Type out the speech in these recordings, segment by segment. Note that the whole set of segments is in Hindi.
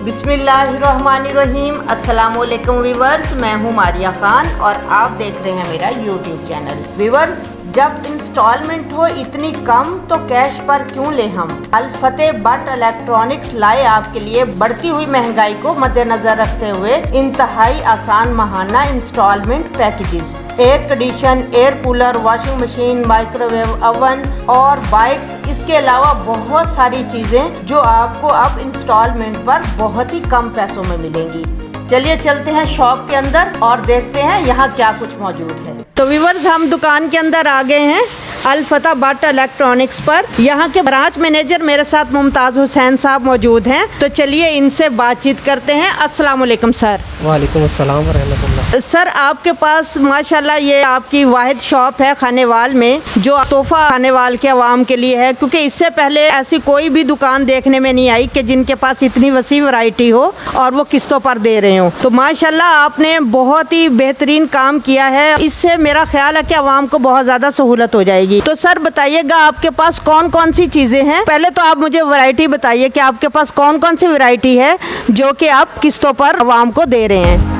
बिस्मिल्लाहिर्रहमानिर्रहीम। अस्सलामुअलैकुम व्यूवर्स, मैं हूँ मारिया खान और आप देख रहे हैं मेरा यूट्यूब चैनल। व्यूवर्स, जब इंस्टॉलमेंट हो इतनी कम तो कैश पर क्यों ले हम। अल फतेह बट इलेक्ट्रॉनिक्स लाए आपके लिए बढ़ती हुई महंगाई को मद्देनजर रखते हुए इंतहाई आसान माहाना installment packages. Air condition, air cooler, washing machine, microwave oven और बाइक्स, इसके अलावा बहुत सारी चीज़ें जो आपको अब इंस्टॉलमेंट पर बहुत ही कम पैसों में मिलेंगी। चलिए चलते हैं शॉप के अंदर और देखते हैं यहाँ क्या कुछ मौजूद है। तो व्यूअर्स, हम दुकान के अंदर आ गए हैं अल फतेह बट इलेक्ट्रॉनिक्स पर। यहाँ के ब्रांच मैनेजर मेरे साथ मुमताज़ हुसैन साहब मौजूद हैं, तो चलिए इनसे बातचीत करते हैं। अस्सलाम वालेकुम सर। वालेकुम अस्सलाम व रहमतुल्लाह। सर, आपके पास माशाल्लाह ये आपकी वाहिद शॉप है खानेवाल में जो तोहफा खानेवाल के अवाम के लिए है, क्योंकि इससे पहले ऐसी कोई भी दुकान देखने में नहीं आई कि जिनके पास इतनी वसी वैरायटी हो और वो किस्तों पर दे रहे हो। तो माशाल्लाह आपने बहुत ही बेहतरीन काम किया है। इससे मेरा ख्याल है कि अवाम को बहुत ज़्यादा सहूलत हो जाएगी। तो सर बताइएगा, आपके पास कौन कौन सी चीज़ें हैं। पहले तो आप मुझे वैरायटी बताइए कि आपके पास कौन कौन सी वैरायटी है जो कि आप किस्तों पर अवाम को दे रहे हैं।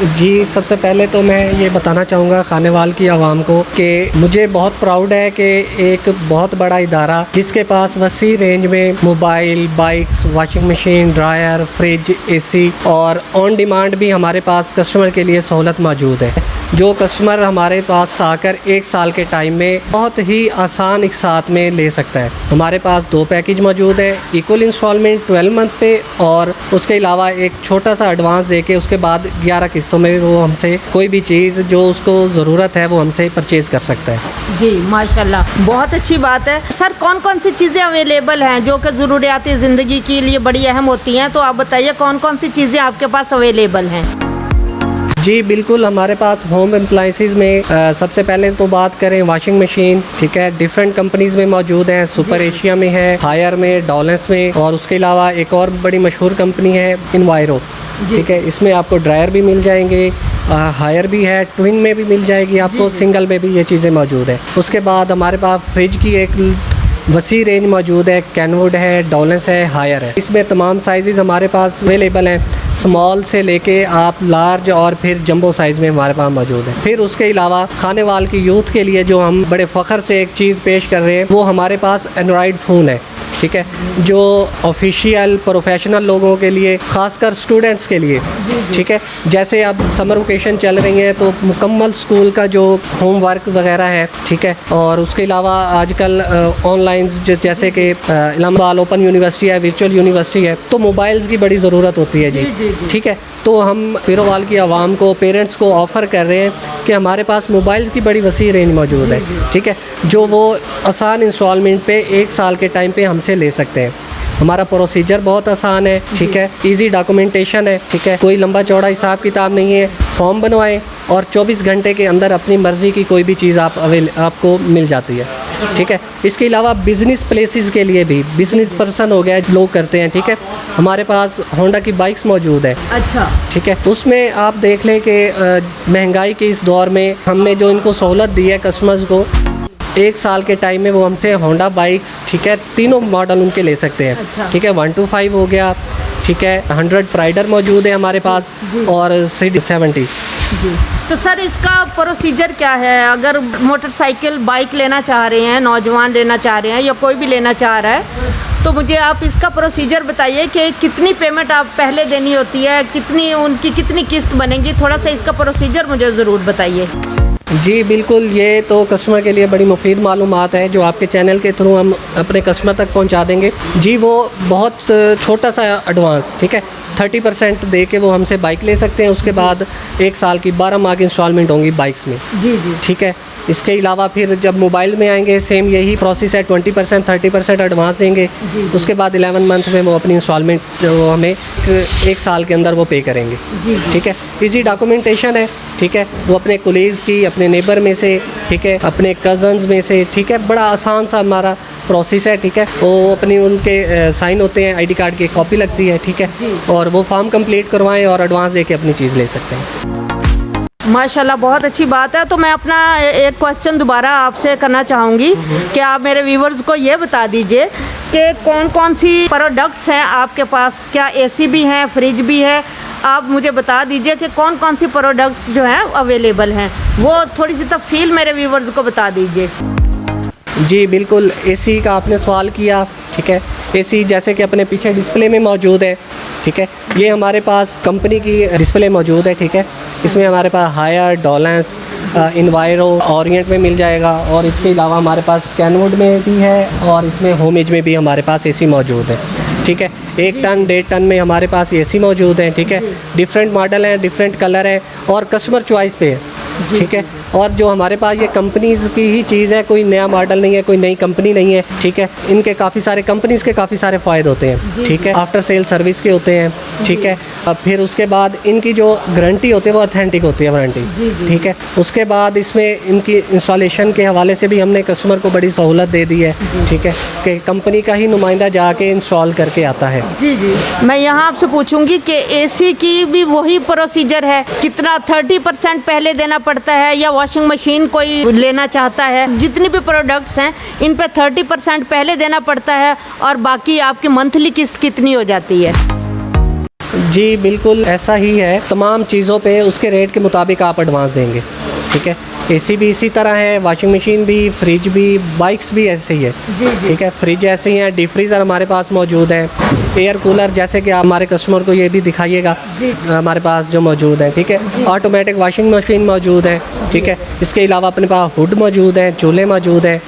जी, सबसे पहले तो मैं ये बताना चाहूँगा खानेवाल की आवाम को कि मुझे बहुत प्राउड है कि एक बहुत बड़ा इदारा जिसके पास वसी रेंज में mobile, bikes, washing machine, dryer, fridge, AC और ऑन डिमांड भी हमारे पास कस्टमर के लिए सहूलत मौजूद है। जो कस्टमर हमारे पास आकर 1 साल के टाइम में बहुत ही आसान एक साथ में ले सकता है। हमारे पास 2 पैकेज मौजूद है, इक्वल इंस्टॉलमेंट 12 मंथ पे और उसके अलावा एक छोटा सा एडवांस देके उसके बाद 11 किस्तों में वो हमसे कोई भी चीज़ जो उसको ज़रूरत है वो हमसे परचेज़ कर सकता है। जी माशाल्लाह, बहुत अच्छी बात है। सर, कौन कौन सी चीज़ें अवेलेबल हैं जो कि ज़रूरियाती ज़िंदगी के लिए बड़ी अहम होती हैं, तो आप बताइए कौन कौन सी चीज़ें आपके पास अवेलेबल हैं। जी बिल्कुल, हमारे पास होम अप्लायंसेस में सबसे पहले तो बात करें वॉशिंग मशीन, ठीक है, डिफरेंट कंपनीज़ में मौजूद हैं। सुपर एशिया में है, हायर में, डॉलेंस में, और उसके अलावा एक और बड़ी मशहूर कंपनी है इनवायरो, ठीक है। इसमें आपको ड्रायर भी मिल जाएंगे, हायर भी है, ट्विन में भी मिल जाएगी आपको, सिंगल में भी ये चीज़ें मौजूद है। उसके बाद हमारे पास फ्रिज की एक वसी रेंज मौजूद है, कैनवुड है, डॉलेंस है, हायर है। इसमें तमाम साइज़ हमारे पास अवेलेबल हैं, स्मॉल से लेके आप लार्ज और फिर जंबो साइज़ में हमारे पास मौजूद है। फिर उसके अलावा खानेवाल की यूथ के लिए जो हम बड़े फ़ख्र से एक चीज़ पेश कर रहे हैं वो हमारे पास एंड्रॉयड फ़ोन है, ठीक है, जो ऑफिशियल प्रोफेशनल लोगों के लिए, ख़ासकर स्टूडेंट्स के लिए, ठीक है। जैसे अब समर वेकेशन चल रही हैं तो मुकम्मल स्कूल का जो होमवर्क वगैरह है, ठीक है, और उसके अलावा आजकल ऑनलाइन जैसे कि इलाहाबाद ओपन यूनिवर्सिटी है, वर्चुअल यूनिवर्सिटी है, तो मोबाइल्स की बड़ी ज़रूरत होती है जी, ठीक है। तो हम पीरोवाल की आवाम को, पेरेंट्स को ऑफ़र कर रहे हैं कि हमारे पास मोबाइल्स की बड़ी वसी रेंज मौजूद है, ठीक है, जो वो आसान इंस्टॉलमेंट पे 1 साल के टाइम पे हमसे ले सकते हैं। हमारा प्रोसीजर बहुत आसान है, ठीक है, इजी डॉक्यूमेंटेशन है, ठीक है, कोई लंबा चौड़ा हिसाब किताब नहीं है। फॉर्म बनवाएं और 24 घंटे के अंदर अपनी मर्ज़ी की कोई भी चीज़ आपको मिल जाती है, ठीक है। इसके अलावा बिज़नेस प्लेसेस के लिए भी, बिज़नेस पर्सन हो गया लोग करते हैं, ठीक है, हमारे पास होंडा की बाइक्स मौजूद है, अच्छा, ठीक है। उसमें आप देख लें कि महंगाई के इस दौर में हमने जो इनको सहूलत दी है कस्टमर्स को, 1 साल के टाइम में वो हमसे होंडा बाइक्स, ठीक है, 3 मॉडल उनके ले सकते हैं, अच्छा, ठीक है, 125 हो गया, ठीक है, 100 प्राइडर मौजूद है हमारे पास और CD70 जी। तो सर, इसका प्रोसीजर क्या है? अगर मोटरसाइकिल, बाइक लेना चाह रहे हैं, नौजवान लेना चाह रहे हैं या कोई भी लेना चाह रहा है, तो मुझे आप इसका प्रोसीजर बताइए कि कितनी पेमेंट आप पहले देनी होती है, कितनी किस्त बनेगी। थोड़ा सा इसका प्रोसीजर मुझे ज़रूर बताइए। जी बिल्कुल, ये तो कस्टमर के लिए बड़ी मुफीद मालूमात है जो आपके चैनल के थ्रू हम अपने कस्टमर तक पहुंचा देंगे। जी, वो बहुत छोटा सा एडवांस, ठीक है, 30% दे के वो हमसे बाइक ले सकते हैं। उसके बाद 1 साल की 12 माह की इंस्टॉलमेंट होंगी बाइक्स में, जी जी, ठीक है। इसके अलावा फिर जब मोबाइल में आएंगे सेम यही प्रोसेस है, 20% 30% एडवांस देंगे, उसके बाद 11 मंथ में वो अपनी इंस्टॉलमेंट जो हमें 1 साल के अंदर वो पे करेंगे, ठीक है। इजी डॉक्यूमेंटेशन है, ठीक है, वो अपने कोलीग्स की, अपने नेबर में से, ठीक है, अपने कज़न्स में से, ठीक है, बड़ा आसान सा हमारा प्रोसेस है, ठीक है। वो अपनी उनके साइन होते हैं, ID कार्ड की कॉपी लगती है, ठीक है, और वो फॉर्म कंप्लीट करवाएं और एडवांस दे के अपनी चीज़ ले सकते हैं। माशाल्लाह, बहुत अच्छी बात है। तो मैं अपना एक क्वेश्चन दोबारा आपसे करना चाहूँगी कि आप मेरे व्यूवर्स को ये बता दीजिए के कौन कौन सी प्रोडक्ट्स हैं आपके पास? क्या एसी भी है, फ्रिज भी है? आप मुझे बता दीजिए कि कौन कौन सी प्रोडक्ट्स जो हैं अवेलेबल हैं, वो थोड़ी सी तफसील मेरे व्यूवर्स को बता दीजिए। जी बिल्कुल, एसी का आपने सवाल किया, ठीक है। एसी जैसे कि अपने पीछे डिस्प्ले में मौजूद है, ठीक है। ये हमारे पास कंपनी की डिस्प्ले मौजूद है, ठीक है। इसमें हमारे पास हायर, डोलेंस, इन्वायरो, ओरिएंट में मिल जाएगा, और इसके अलावा हमारे पास कैनवुड में भी है, और इसमें होम एज में भी हमारे पास एसी मौजूद है, ठीक है। 1 टन 1.5 टन में हमारे पास एसी मौजूद है, ठीक है। डिफरेंट मॉडल हैं, डिफरेंट कलर हैं, और कस्टमर चॉइस पे है, ठीक है। और जो हमारे पास ये कंपनीज़ की ही चीज़ है, कोई नया मॉडल नहीं है, कोई नई कंपनी नहीं है, ठीक है। इनके काफ़ी सारे कंपनीज़ के काफ़ी सारे फ़ायदे होते हैं, ठीक है। आफ्टर सेल सर्विस के होते हैं, ठीक है। अब फिर उसके बाद इनकी जो गारंटी होती है वो ऑथेंटिक होती है, वारंटी, ठीक है। उसके बाद इसमें इनकी इंस्टॉलेशन के हवाले से भी हमने कस्टमर को बड़ी सहूलत दे दी है, ठीक है, कि कंपनी का ही नुमाइंदा जाके इंस्टॉल करके आता है। जी जी, मैं यहाँ आपसे पूछूंगी कि एसी की भी वही प्रोसीजर है? कितना 30% पहले देना पड़ता है, या वॉशिंग मशीन कोई लेना चाहता है, जितनी भी प्रोडक्ट्स हैं इन पे 30% पहले देना पड़ता है, और बाकी आपकी मंथली किस्त कितनी हो जाती है? जी बिल्कुल ऐसा ही है, तमाम चीज़ों पे उसके रेट के मुताबिक आप एडवांस देंगे, ठीक है। एसी भी इसी तरह है, वॉशिंग मशीन भी, फ्रिज भी, बाइक्स भी ऐसे ही है, ठीक है। फ्रिज ऐसे ही है, डीप फ्रीज़र हमारे पास मौजूद है, एयर कूलर जैसे कि आप हमारे कस्टमर को ये भी दिखाइएगा हमारे पास जो मौजूद है, ठीक है। ऑटोमेटिक वॉशिंग मशीन मौजूद है, ठीक है। इसके अलावा अपने पास हुड मौजूद है, चूल्हे मौजूद है,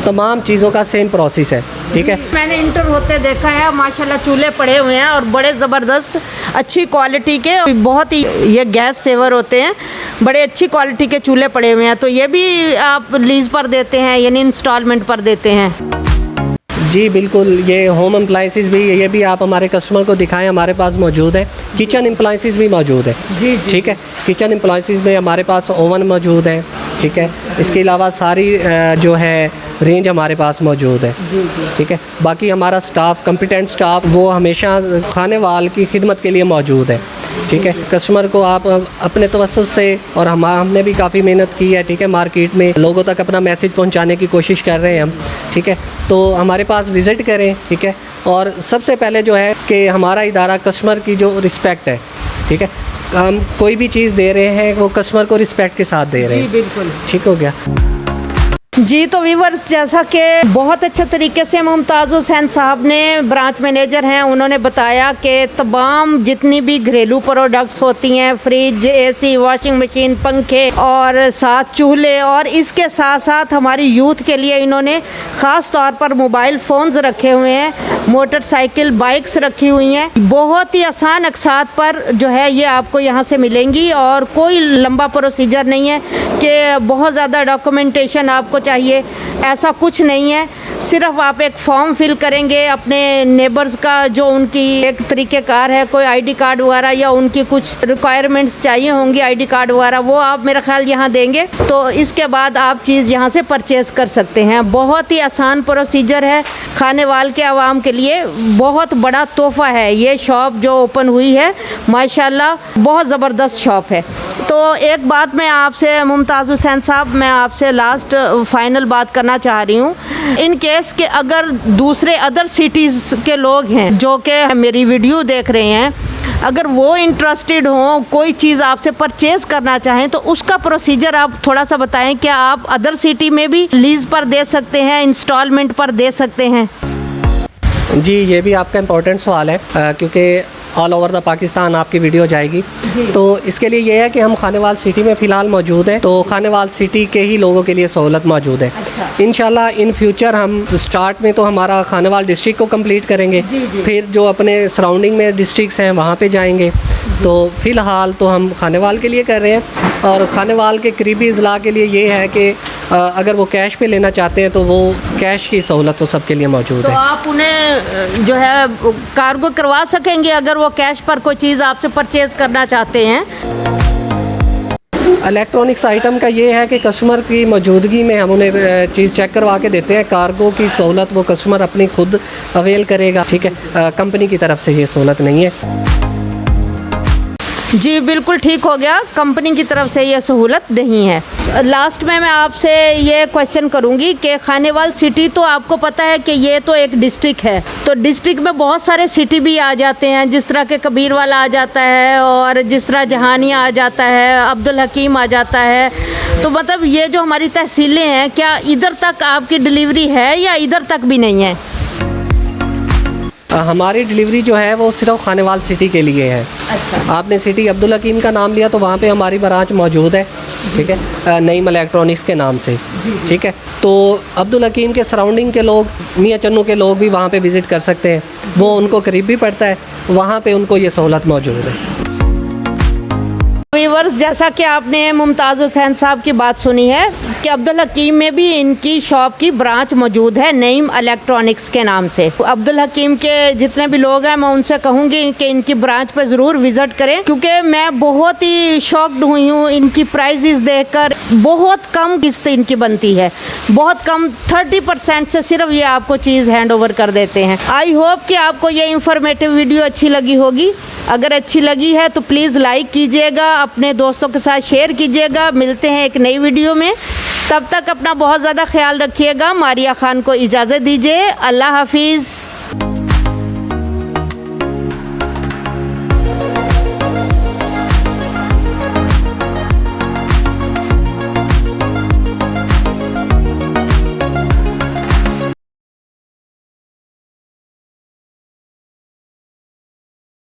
तमाम चीज़ों का सेम प्रोसेस है, ठीक है। मैंने इंटर होते देखा है, माशाल्लाह चूल्हे पड़े हुए हैं, और बड़े ज़बरदस्त अच्छी क्वालिटी के, बहुत ही ये गैस सेवर होते हैं, बड़े अच्छी क्वालिटी के चूल्हे पड़े हुए हैं। तो ये भी आप लीज़ पर देते हैं, यानी इंस्टॉलमेंट पर देते हैं? जी बिल्कुल, ये होम अप्लाइंसेस भी, ये भी आप हमारे कस्टमर को दिखाएं, हमारे पास मौजूद है। किचन अप्लाइंसेस भी मौजूद है, ठीक है। किचन अप्लाइंसेस में हमारे पास ओवन मौजूद है, ठीक है। इसके अलावा सारी जो है रेंज हमारे पास मौजूद है, ठीक है। बाकी हमारा स्टाफ, कॉम्पिटेंट स्टाफ, वो हमेशा खाने वाल की खिदमत के लिए मौजूद है, ठीक है। कस्टमर को आप अपने तवज्जुह से, और हमने भी काफ़ी मेहनत की है, ठीक है, मार्केट में लोगों तक अपना मैसेज पहुंचाने की कोशिश कर रहे हैं हम, ठीक है। तो हमारे पास विज़िट करें, ठीक है। और सबसे पहले जो है कि हमारा इदारा कस्टमर की जो रिस्पेक्ट है, ठीक है, हम कोई भी चीज़ दे रहे हैं वो कस्टमर को रिस्पेक्ट के साथ दे रहे हैं, बिल्कुल ठीक हो गया। जी, तो व्यूवर्स, जैसा कि बहुत अच्छे तरीके से मुमताज़ हुसैन साहब ने, ब्रांच मैनेजर हैं, उन्होंने बताया कि तमाम जितनी भी घरेलू प्रोडक्ट्स होती हैं, फ्रिज, एसी, वॉशिंग मशीन, पंखे, और साथ चूल्हे, और इसके साथ साथ हमारी यूथ के लिए इन्होंने ख़ास तौर पर मोबाइल फ़ोन्स रखे हुए हैं, मोटरसाइकिल, बाइक्स रखी हुई हैं। बहुत ही आसान अक़सात पर जो है ये आपको यहाँ से मिलेंगी, और कोई लंबा प्रोसीजर नहीं है कि बहुत ज़्यादा डॉक्यूमेंटेशन आपको चाहिए, ऐसा कुछ नहीं है। सिर्फ आप एक फॉर्म फिल करेंगे अपने नेबर्स का, जो उनकी एक तरीक़ेकार है, कोई आईडी कार्ड वगैरह या उनकी कुछ रिक्वायरमेंट्स चाहिए होंगी आईडी कार्ड वगैरह, वो आप मेरा ख्याल यहाँ देंगे, तो इसके बाद आप चीज़ यहाँ से परचेज़ कर सकते हैं। बहुत ही आसान प्रोसीजर है, खाने वाल के आवाम के लिए बहुत बड़ा तोहफ़ा है ये शॉप जो ओपन हुई है, माशाल्लाह बहुत ज़बरदस्त शॉप है। तो एक बात मैं आपसे मुमताज़ हुसैन साहब, मैं आपसे लास्ट फाइनल बात करना चाह रही हूँ। इन केस के अगर दूसरे अदर सिटीज़ के लोग हैं जो कि मेरी वीडियो देख रहे हैं, अगर वो इंटरेस्टेड हों, कोई चीज़ आपसे परचेज़ करना चाहें, तो उसका प्रोसीजर आप थोड़ा सा बताएं। क्या आप अदर सिटी में भी लीज़ पर दे सकते हैं, इंस्टॉलमेंट पर दे सकते हैं? जी, ये भी आपका इम्पोर्टेंट सवाल है, क्योंकि ऑल ओवर द पाकिस्तान आपकी वीडियो जाएगी। तो इसके लिए ये है कि हम खानेवाल सिटी में फ़िलहाल मौजूद हैं, तो खानेवाल सिटी के ही लोगों के लिए सहूलत मौजूद है। इंशाल्लाह इन फ्यूचर हम स्टार्ट में तो हमारा खानेवाल डिस्ट्रिक्ट को कंप्लीट करेंगे, फिर जो अपने सराउंडिंग में डिस्ट्रिक्ट्स हैं वहाँ पे जाएंगे। तो फ़िलहाल तो हम खानेवाल के लिए कर रहे हैं, और खानेवाल के करीबी अज़ला के लिए ये है कि अगर वो कैश पे लेना चाहते हैं तो वो कैश की सहूलत तो सबके लिए मौजूद है। तो आप उन्हें जो है कार्गो करवा सकेंगे अगर वो कैश पर कोई चीज़ आपसे परचेज़ करना चाहते हैं? इलेक्ट्रॉनिक्स आइटम का ये है कि कस्टमर की मौजूदगी में हम उन्हें चीज़ चेक करवा के देते हैं। कार्गो की सहूलत वो कस्टमर अपनी खुद अवेल करेगा, ठीक है, कंपनी की तरफ से ये सहूलत नहीं है। जी बिल्कुल ठीक हो गया, कंपनी की तरफ से ये सहूलत नहीं है। लास्ट में मैं आपसे ये क्वेश्चन करूंगी कि खानेवाल सिटी तो आपको पता है कि ये तो एक डिस्ट्रिक्ट है, तो डिस्ट्रिक्ट में बहुत सारे सिटी भी आ जाते हैं, जिस तरह के कबीरवाला आ जाता है और जिस तरह जहानिया आ जाता है, अब्दुल हकीम आ जाता है। तो मतलब ये जो हमारी तहसीलें हैं, क्या इधर तक आपकी डिलीवरी है या इधर तक भी नहीं है? हमारी डिलीवरी जो है वो सिर्फ खानेवाल सिटी के लिए है। अच्छा। आपने सिटी अब्दुल हकीम का नाम लिया तो वहाँ पे हमारी ब्रांच मौजूद है, ठीक है, नईम इलेक्ट्रॉनिक्स के नाम से, ठीक है। तो अब्दुल हकीम के सराउंडिंग के लोग, मियाँ चन्नू के लोग भी वहाँ पे विज़िट कर सकते हैं, वो उनको करीब भी पड़ता है, वहाँ पे उनको ये सहूलत मौजूद है। व्यूअर्स, जैसा कि आपने मुमताज़ हुसैन साहब की बात सुनी है कि अब्दुल हकीम में भी इनकी शॉप की ब्रांच मौजूद है नईम इलेक्ट्रॉनिक्स के नाम से। अब्दुल हकीम के जितने भी लोग हैं, मैं उनसे कहूँगी कि इनकी ब्रांच पर ज़रूर विज़िट करें, क्योंकि मैं बहुत ही शॉक्ड हुई हूँ इनकी प्राइजेज़ देखकर। बहुत कम किस्त इनकी बनती है, बहुत कम, 30% से सिर्फ ये आपको चीज़ हैंड ओवर कर देते हैं। आई होप कि आपको ये इंफॉर्मेटिव वीडियो अच्छी लगी होगी। अगर अच्छी लगी है तो प्लीज़ लाइक कीजिएगा, अपने दोस्तों के साथ शेयर कीजिएगा। मिलते हैं एक नई वीडियो में, तब तक अपना बहुत ज़्यादा ख्याल रखिएगा। मारिया खान को इजाज़त दीजिए। अल्लाह हाफिज़।